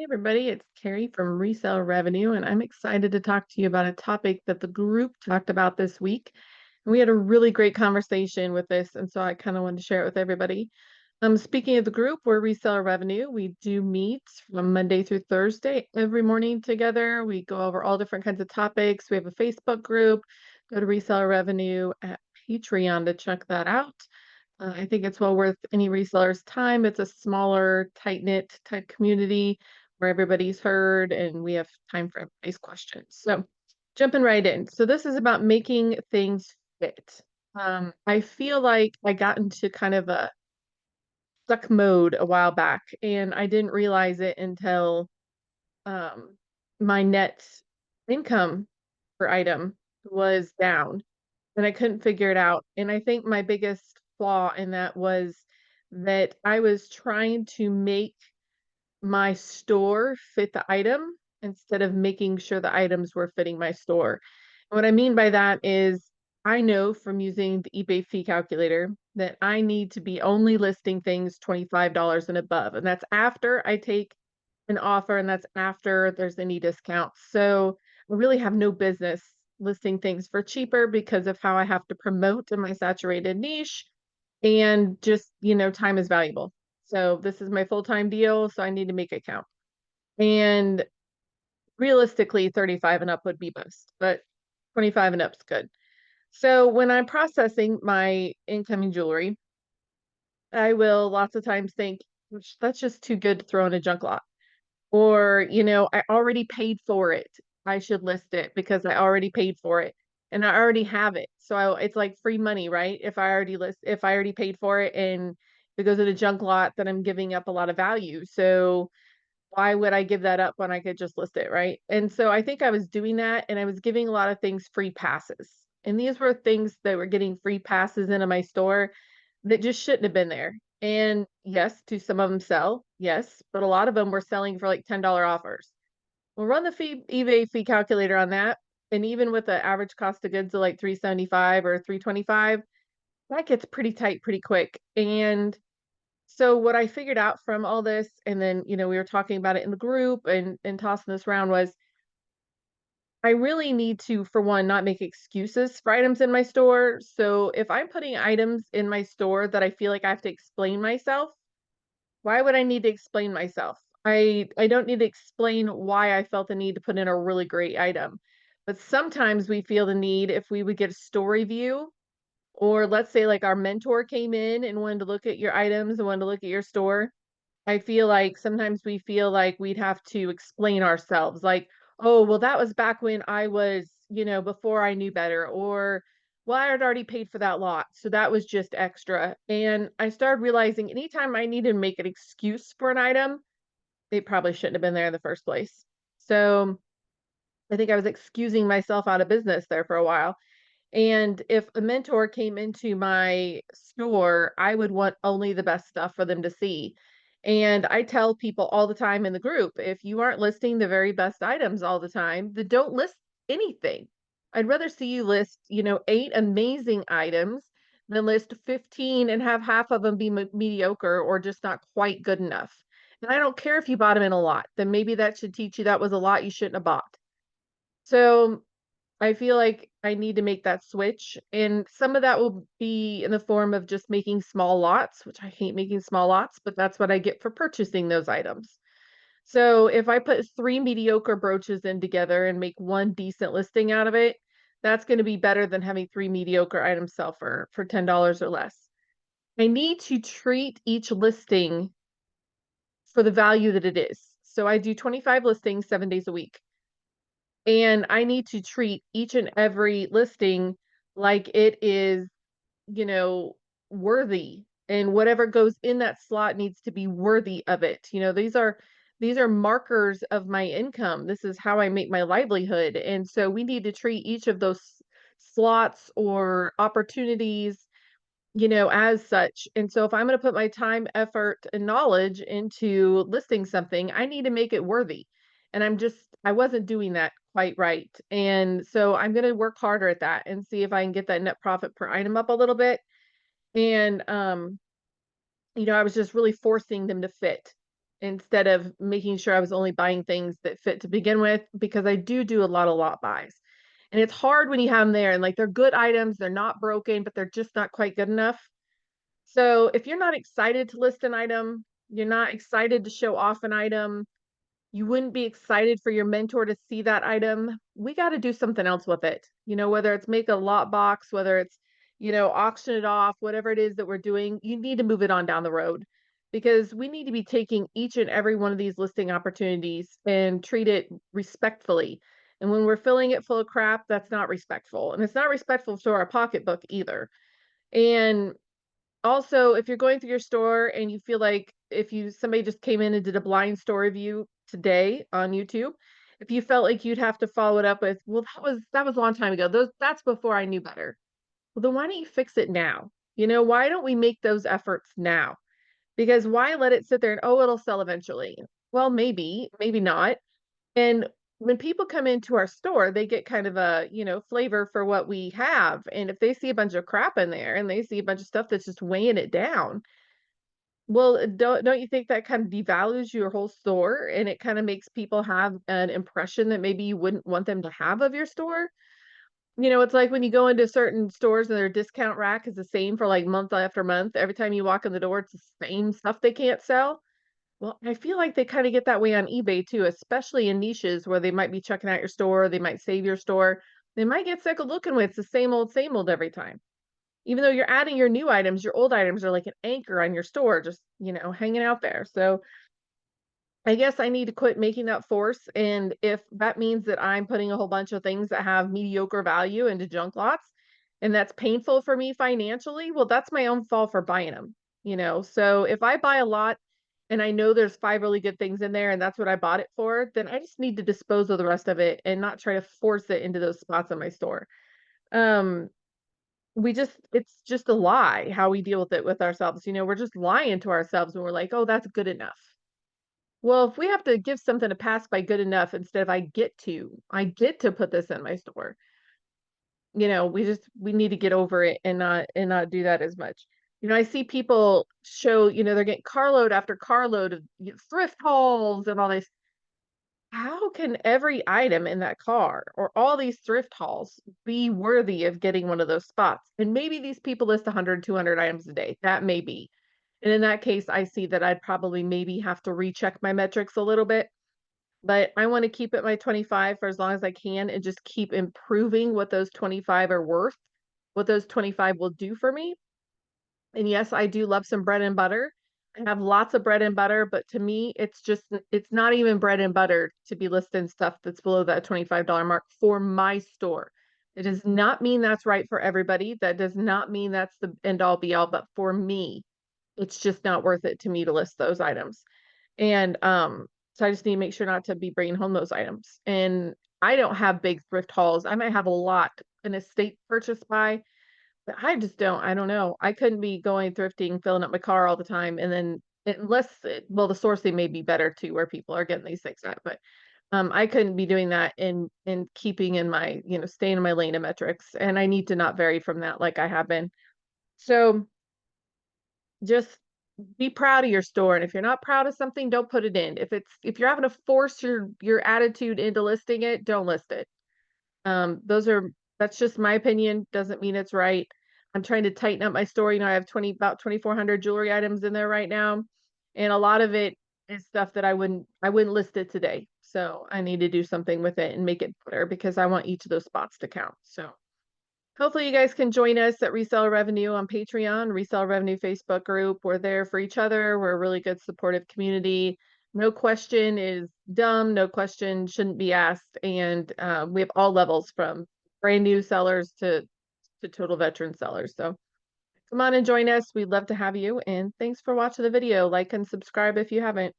Hey everybody, it's Carrie from Resell Revenue, and I'm excited to talk to you about a topic that the group talked about this week. And we had a really great conversation with this, and so I kind of wanted to share it with everybody. Speaking of the group, we're Reseller Revenue. We do meet from Monday through Thursday every morning together. We go over all different kinds of topics. We have a Facebook group. Go to Reseller Revenue at Patreon to check that out. I think it's well worth any reseller's time. It's a smaller, tight-knit type community where everybody's heard and we have time for everybody's questions. So jumping right in. So this is about making things fit. I feel like I got into kind of a stuck mode a while back and I didn't realize it until um, my net income per item was down and I couldn't figure it out. And I think my biggest flaw in that was that I was trying to make my store fit the item instead of making sure the items were fitting my store. And what I mean by that is I know from using the eBay fee calculator that I need to be only listing things $25 and above. And that's after I take an offer and that's after there's any discounts. So I really have no business listing things for cheaper because of how I have to promote in my saturated niche and just, time is valuable. So this is my full-time deal, so I need to make it count. And realistically, 35 and up would be best, but 25 and up's good. So when I'm processing my incoming jewelry, I will lots of times think, That's just too good to throw in a junk lot." Or, I already paid for it. I should list it because I already paid for it and I already have it. So it's like free money, right? If I already paid for it and if it goes in a junk lot, then I'm giving up a lot of value. So why would I give that up when I could just list it, right? And so I think I was doing that and I was giving a lot of things free passes. And these were things that were getting free passes into my store that just shouldn't have been there. And yes, do some of them sell? Yes, but a lot of them were selling for like $10 offers. We'll run the eBay fee calculator on that. And even with the average cost of goods of like 375 or 325, that gets pretty tight pretty quick. And so what I figured out from all this, and then, we were talking about it in the group and tossing this around was I really need to, for one, not make excuses for items in my store. So if I'm putting items in my store that I feel like I have to explain myself, why would I need to explain myself? I don't need to explain why I felt the need to put in a really great item. But sometimes we feel the need if we would get a story view, or let's say like our mentor came in and wanted to look at your items and wanted to look at your store. I feel like sometimes we feel like we'd have to explain ourselves, like, "Oh, well, that was back when I was, before I knew better," or, "Well, I had already paid for that lot, so that was just extra." And I started realizing anytime I needed to make an excuse for an item, it probably shouldn't have been there in the first place. So I think I was excusing myself out of business there for a while. And if a mentor came into my store, I would want only the best stuff for them to see. And I tell people all the time in the group, if you aren't listing the very best items all the time, then don't list anything. I'd rather see you list, 8 amazing items than list 15 and have half of them be mediocre or just not quite good enough. And I don't care if you bought them in a lot, then maybe that should teach you that was a lot you shouldn't have bought. So I feel like I need to make that switch, and some of that will be in the form of just making small lots, which I hate making small lots, but that's what I get for purchasing those items. So if I put 3 mediocre brooches in together and make 1 decent listing out of it, that's gonna be better than having 3 mediocre items sell for $10 or less. I need to treat each listing for the value that it is. So I do 25 listings 7 days a week. And I need to treat each and every listing like it is, you know, worthy. And whatever goes in that slot needs to be worthy of it. These are markers of my income. This is how I make my livelihood. And so we need to treat each of those slots or opportunities, as such. And so if I'm going to put my time, effort, and knowledge into listing something, I need to make it worthy. And I wasn't doing that quite right. And so I'm going to work harder at that and see if I can get that net profit per item up a little bit. And, I was just really forcing them to fit. instead of making sure I was only buying things that fit to begin with, because I do a lot of lot buys. And it's hard when you have them there and like they're good items, they're not broken, but they're just not quite good enough. So if you're not excited to list an item, you're not excited to show off an item, you wouldn't be excited for your mentor to see that item, we got to do something else with it. Whether it's make a lot box, whether it's, auction it off, whatever it is that we're doing, you need to move it on down the road because we need to be taking each and every one of these listing opportunities and treat it respectfully. And when we're filling it full of crap, that's not respectful. And it's not respectful to our pocketbook either. And also, if you're going through your store and you feel like if somebody just came in and did a blind store review today on YouTube, if you felt like you'd have to follow it up with, well, that was a long time ago. That's before I knew better. Well, then why don't you fix it now? Why don't we make those efforts now? Because why let it sit there and, oh, it'll sell eventually? Well, maybe, maybe not. And when people come into our store, they get kind of a, flavor for what we have. And if they see a bunch of crap in there and they see a bunch of stuff that's just weighing it down, well, don't you think that kind of devalues your whole store and it kind of makes people have an impression that maybe you wouldn't want them to have of your store? It's like when you go into certain stores and their discount rack is the same for like month after month. Every time you walk in the door, it's the same stuff they can't sell. Well, I feel like they kinda get that way on eBay too, especially in niches where they might be checking out your store, they might save your store. They might get sick of looking with the same old every time. Even though you're adding your new items, your old items are like an anchor on your store, just, hanging out there. So I guess I need to quit making that force. And if that means that I'm putting a whole bunch of things that have mediocre value into junk lots, and that's painful for me financially, well, that's my own fault for buying them. So if I buy a lot and I know there's 5 really good things in there and that's what I bought it for, then I just need to dispose of the rest of it and not try to force it into those spots in my store. Um, it's just a lie how we deal with it with ourselves. We're just lying to ourselves when we're like, oh, that's good enough. Well, if we have to give something a pass by good enough instead of I get to put this in my store, we need to get over it and not do that as much. I see people show, they're getting carload after carload of thrift hauls and all this. How can every item in that car or all these thrift hauls be worthy of getting one of those spots? And maybe these people list 100, 200 items a day. That may be. And in that case, I see that I'd probably maybe have to recheck my metrics a little bit, but I want to keep it my 25 for as long as I can and just keep improving what those 25 are worth, what those 25 will do for me. And yes, I do love some bread and butter. I have lots of bread and butter, but to me, it's not even bread and butter to be listing stuff that's below that $25 mark for my store. It does not mean that's right for everybody. That does not mean that's the end all be all, but for me, it's just not worth it to me to list those items. And so I just need to make sure not to be bringing home those items. And I don't have big thrift hauls. I might have a lot, an estate purchase buy, but I don't know. I couldn't be going thrifting, filling up my car all the time. And then well, the sourcing may be better too, where people are getting these things at, but I couldn't be doing that and keeping in my, staying in my lane of metrics. And I need to not vary from that like I have been. So just be proud of your store. And if you're not proud of something, don't put it in. If you're having to force your attitude into listing it, don't list it. That's just my opinion. Doesn't mean it's right. I'm trying to tighten up my store. I have about 2,400 jewelry items in there right now. And a lot of it is stuff that I wouldn't list it today. So I need to do something with it and make it better because I want each of those spots to count. So hopefully you guys can join us at Reseller Revenue on Patreon, Reseller Revenue Facebook group. We're there for each other. We're a really good supportive community. No question is dumb. No question shouldn't be asked. And we have all levels from brand new sellers to total veteran sellers. So come on and join us. We'd love to have you. And thanks for watching the video. Like and subscribe if you haven't.